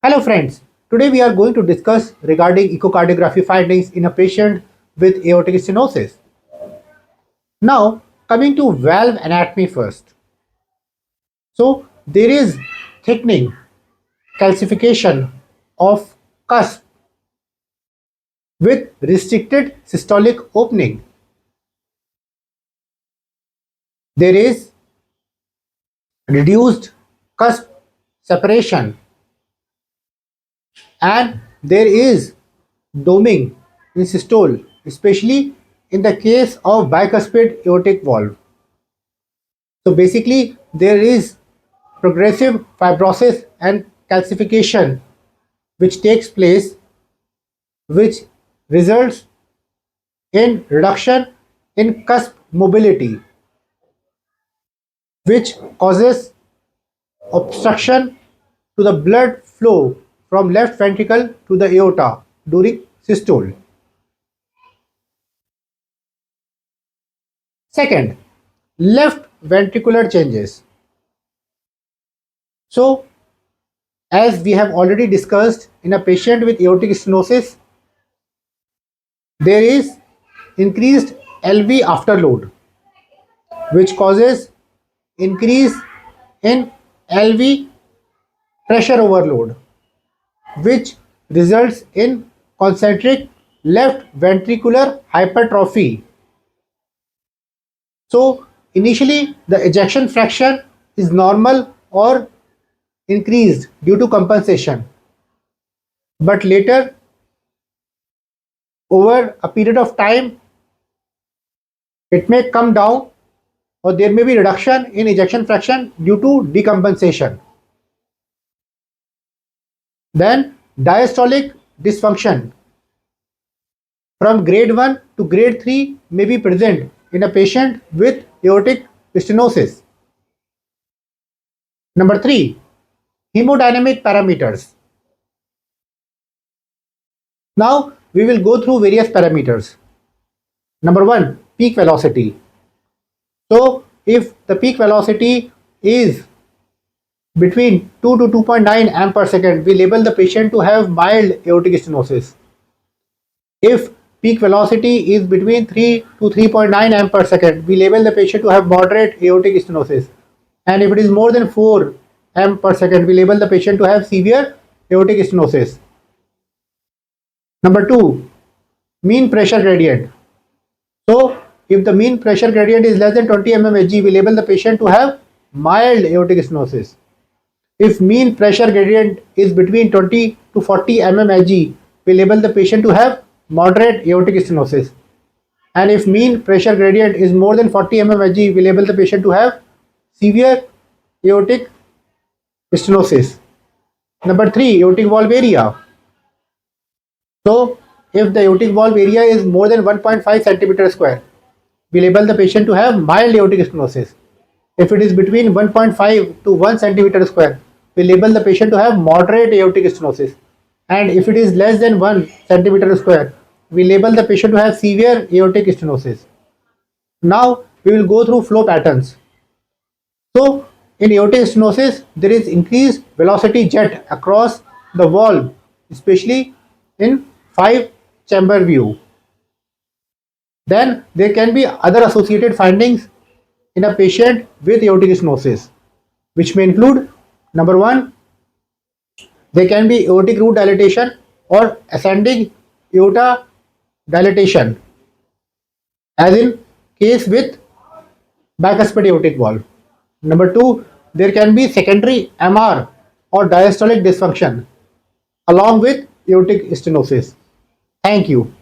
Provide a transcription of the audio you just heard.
Hello friends, today we are going to discuss regarding echocardiography findings in a patient with aortic stenosis. Now coming to valve anatomy first. So there is thickening, calcification of cusp with restricted systolic opening. There is reduced cusp separation and there is doming in systole, especially in the case of bicuspid aortic valve. So basically, there is progressive fibrosis and calcification which takes place, which results in reduction in cusp mobility, which causes obstruction to the blood flow from left ventricle to the aorta during systole. Second, left ventricular changes. So, as we have already discussed, in a patient with aortic stenosis, there is increased LV afterload, which causes increase in LV pressure overload, which results in concentric left ventricular hypertrophy. So initially the ejection fraction is normal or increased due to compensation, but later over a period of time it may come down or there may be reduction in ejection fraction due to decompensation. Then diastolic dysfunction from grade 1 to grade 3 may be present in a patient with aortic stenosis. Number 3, hemodynamic parameters. Now we will go through various parameters. Number 1, peak velocity. So if the peak velocity is between 2 to 2.9 amp per second, we label the patient to have mild aortic stenosis. If peak velocity is between 3 to 3.9 amp per second, we label the patient to have moderate aortic stenosis. And if it is more than 4 amp per second, we label the patient to have severe aortic stenosis. Number 2, mean pressure gradient. So if the mean pressure gradient is less than 20 mmHg, we label the patient to have mild aortic stenosis. If mean pressure gradient is between 20 to 40 mmHg, we label the patient to have moderate aortic stenosis. And if mean pressure gradient is more than 40 mmHg, we label the patient to have severe aortic stenosis. Number 3, aortic valve area. So if the aortic valve area is more than 1.5 centimeter square, we label the patient to have mild aortic stenosis. If it is between 1.5 to 1 centimeter square, we label the patient to have moderate aortic stenosis. And if it is less than 1 centimeter square, we label the patient to have severe aortic stenosis. Now we will go through flow patterns. So in aortic stenosis, there is increased velocity jet across the valve, especially in 5 chamber view. Then there can be other associated findings in a patient with aortic stenosis, which may include: number 1, there can be aortic root dilatation or ascending aorta dilatation, as in case with bicuspid aortic valve. Number 2, there can be secondary MR or diastolic dysfunction along with aortic stenosis. Thank you.